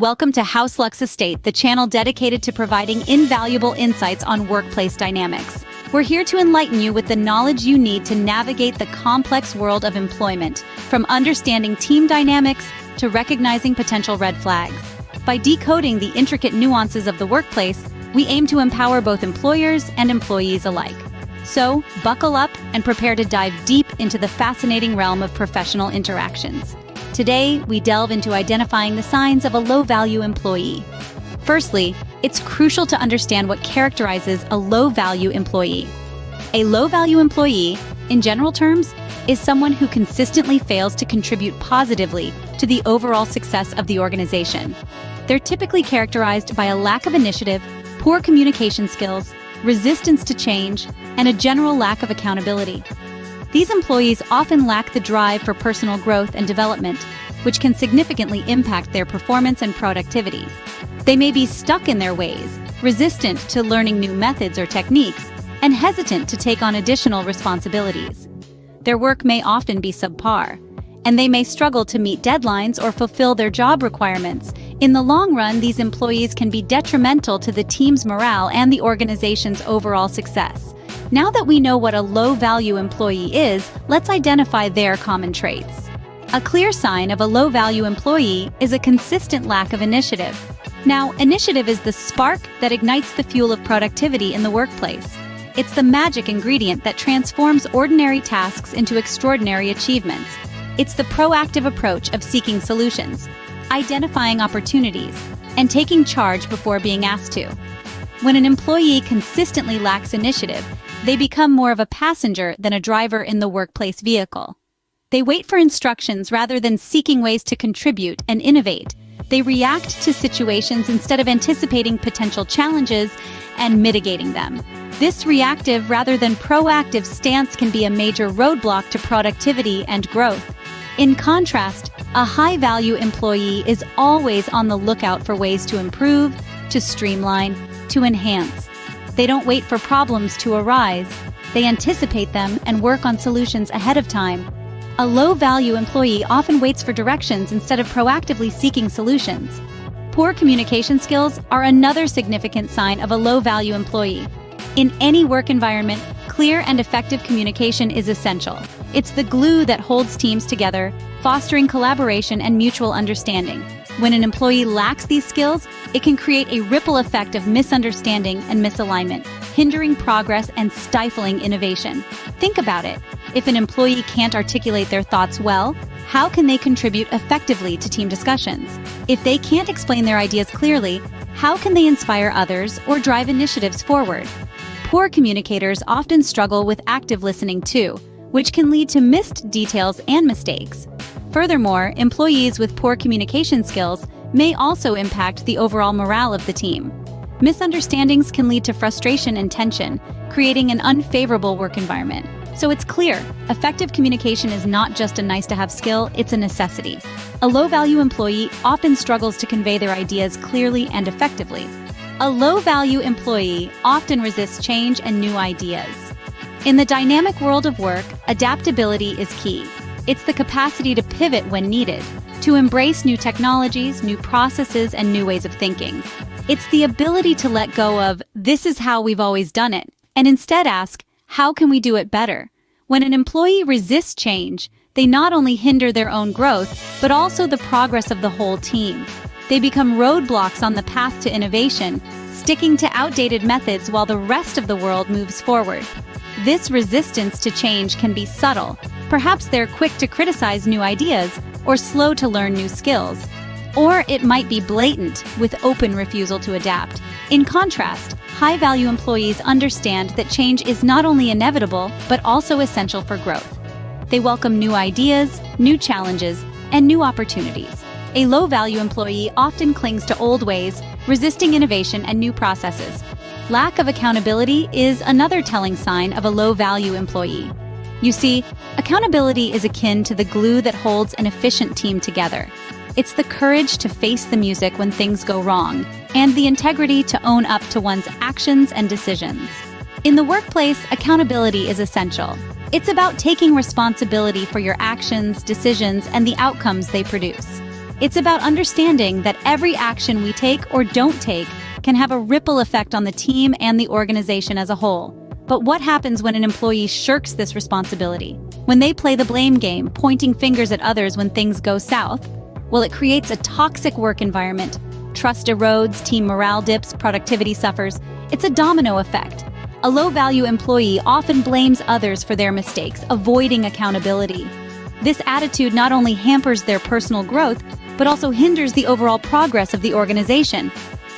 Welcome to House Lux Estate, the channel dedicated to providing invaluable insights on workplace dynamics. We're here to enlighten you with the knowledge you need to navigate the complex world of employment, from understanding team dynamics to recognizing potential red flags. By decoding the intricate nuances of the workplace, we aim to empower both employers and employees alike. So, buckle up and prepare to dive deep into the fascinating realm of professional interactions. Today, we delve into identifying the signs of a low-value employee. Firstly, it's crucial to understand what characterizes a low-value employee. A low-value employee, in general terms, is someone who consistently fails to contribute positively to the overall success of the organization. They're typically characterized by a lack of initiative, poor communication skills, resistance to change, and a general lack of accountability. These employees often lack the drive for personal growth and development, which can significantly impact their performance and productivity. They may be stuck in their ways, resistant to learning new methods or techniques, and hesitant to take on additional responsibilities. Their work may often be subpar, and they may struggle to meet deadlines or fulfill their job requirements. In the long run, these employees can be detrimental to the team's morale and the organization's overall success. Now that we know what a low-value employee is, let's identify their common traits. A clear sign of a low-value employee is a consistent lack of initiative. Now, initiative is the spark that ignites the fuel of productivity in the workplace. It's the magic ingredient that transforms ordinary tasks into extraordinary achievements. It's the proactive approach of seeking solutions, identifying opportunities, and taking charge before being asked to. When an employee consistently lacks initiative, they become more of a passenger than a driver in the workplace vehicle. They wait for instructions rather than seeking ways to contribute and innovate. They react to situations instead of anticipating potential challenges and mitigating them. This reactive rather than proactive stance can be a major roadblock to productivity and growth. In contrast, a high-value employee is always on the lookout for ways to improve, to streamline, to enhance. They don't wait for problems to arise. They anticipate them and work on solutions ahead of time. A low-value employee often waits for directions instead of proactively seeking solutions. Poor communication skills are another significant sign of a low-value employee. In any work environment, clear and effective communication is essential. It's the glue that holds teams together, fostering collaboration and mutual understanding. When an employee lacks these skills, it can create a ripple effect of misunderstanding and misalignment, hindering progress and stifling innovation. Think about it. If an employee can't articulate their thoughts well, how can they contribute effectively to team discussions? If they can't explain their ideas clearly, how can they inspire others or drive initiatives forward? Poor communicators often struggle with active listening too, which can lead to missed details and mistakes. Furthermore, employees with poor communication skills may also impact the overall morale of the team. Misunderstandings can lead to frustration and tension, creating an unfavorable work environment. So it's clear, effective communication is not just a nice-to-have skill, it's a necessity. A low-value employee often struggles to convey their ideas clearly and effectively. A low-value employee often resists change and new ideas. In the dynamic world of work, adaptability is key. It's the capacity to pivot when needed, to embrace new technologies, new processes, and new ways of thinking. It's the ability to let go of, "this is how we've always done it," and instead ask, "how can we do it better?" When an employee resists change, they not only hinder their own growth, but also the progress of the whole team. They become roadblocks on the path to innovation, sticking to outdated methods while the rest of the world moves forward. This resistance to change can be subtle. Perhaps they're quick to criticize new ideas or slow to learn new skills. Or it might be blatant, with open refusal to adapt. In contrast, high-value employees understand that change is not only inevitable, but also essential for growth. They welcome new ideas, new challenges, and new opportunities. A low-value employee often clings to old ways, resisting innovation and new processes. Lack of accountability is another telling sign of a low-value employee. You see, accountability is akin to the glue that holds an efficient team together. It's the courage to face the music when things go wrong, and the integrity to own up to one's actions and decisions. In the workplace, accountability is essential. It's about taking responsibility for your actions, decisions, and the outcomes they produce. It's about understanding that every action we take or don't take can have a ripple effect on the team and the organization as a whole. But what happens when an employee shirks this responsibility? When they play the blame game, pointing fingers at others when things go south? Well, it creates a toxic work environment. Trust erodes, team morale dips, productivity suffers. It's a domino effect. A low-value employee often blames others for their mistakes, avoiding accountability. This attitude not only hampers their personal growth, but also hinders the overall progress of the organization.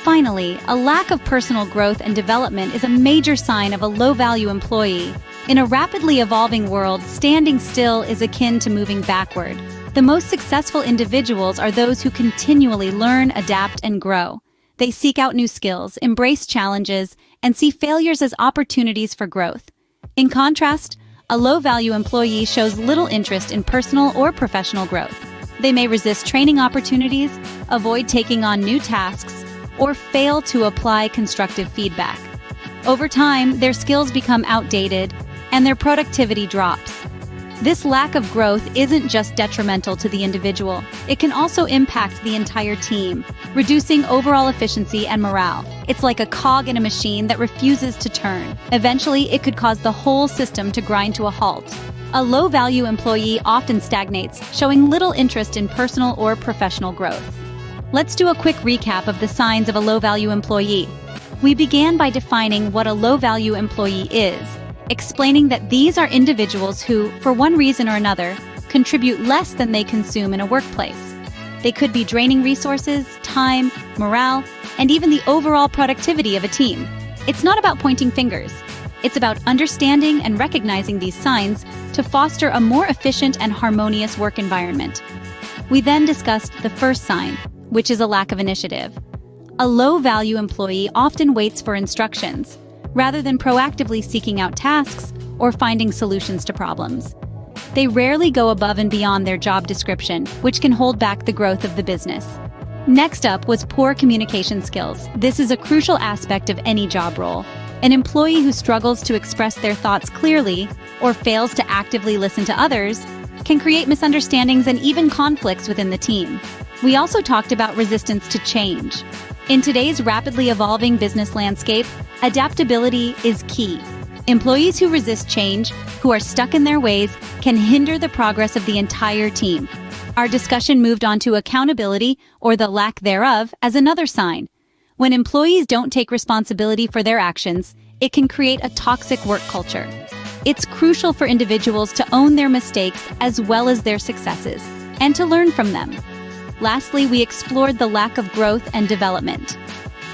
Finally, a lack of personal growth and development is a major sign of a low-value employee. In a rapidly evolving world, standing still is akin to moving backward. The most successful individuals are those who continually learn, adapt, and grow. They seek out new skills, embrace challenges, and see failures as opportunities for growth. In contrast, a low-value employee shows little interest in personal or professional growth. They may resist training opportunities, avoid taking on new tasks, or fail to apply constructive feedback. Over time, their skills become outdated, and their productivity drops. This lack of growth isn't just detrimental to the individual, it can also impact the entire team, reducing overall efficiency and morale. It's like a cog in a machine that refuses to turn. Eventually, it could cause the whole system to grind to a halt. A low-value employee often stagnates, showing little interest in personal or professional growth. Let's do a quick recap of the signs of a low-value employee. We began by defining what a low-value employee is, explaining that these are individuals who, for one reason or another, contribute less than they consume in a workplace. They could be draining resources, time, morale, and even the overall productivity of a team. It's not about pointing fingers. It's about understanding and recognizing these signs to foster a more efficient and harmonious work environment. We then discussed the first sign, which is a lack of initiative. A low-value employee often waits for instructions, rather than proactively seeking out tasks or finding solutions to problems. They rarely go above and beyond their job description, which can hold back the growth of the business. Next up was poor communication skills. This is a crucial aspect of any job role. An employee who struggles to express their thoughts clearly or fails to actively listen to others can create misunderstandings and even conflicts within the team. We also talked about resistance to change. In today's rapidly evolving business landscape, adaptability is key. Employees who resist change, who are stuck in their ways, can hinder the progress of the entire team. Our discussion moved on to accountability, or the lack thereof, as another sign. When employees don't take responsibility for their actions, it can create a toxic work culture. It's crucial for individuals to own their mistakes as well as their successes, and to learn from them. Lastly, we explored the lack of growth and development.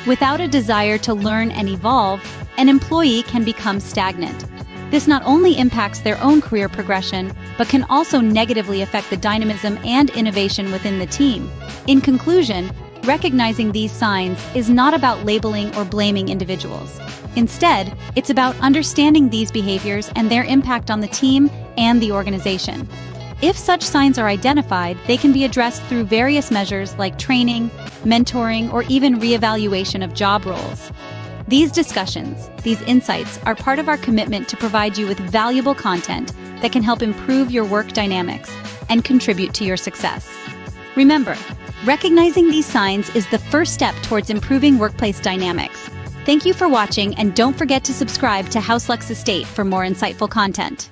Without a desire to learn and evolve, an employee can become stagnant. This not only impacts their own career progression, but can also negatively affect the dynamism and innovation within the team. In conclusion, recognizing these signs is not about labeling or blaming individuals. Instead, it's about understanding these behaviors and their impact on the team and the organization. If such signs are identified, they can be addressed through various measures like training, mentoring, or even reevaluation of job roles. These discussions, these insights, are part of our commitment to provide you with valuable content that can help improve your work dynamics and contribute to your success. Remember, recognizing these signs is the first step towards improving workplace dynamics. Thank you for watching, and don't forget to subscribe to HouseLux Estate for more insightful content.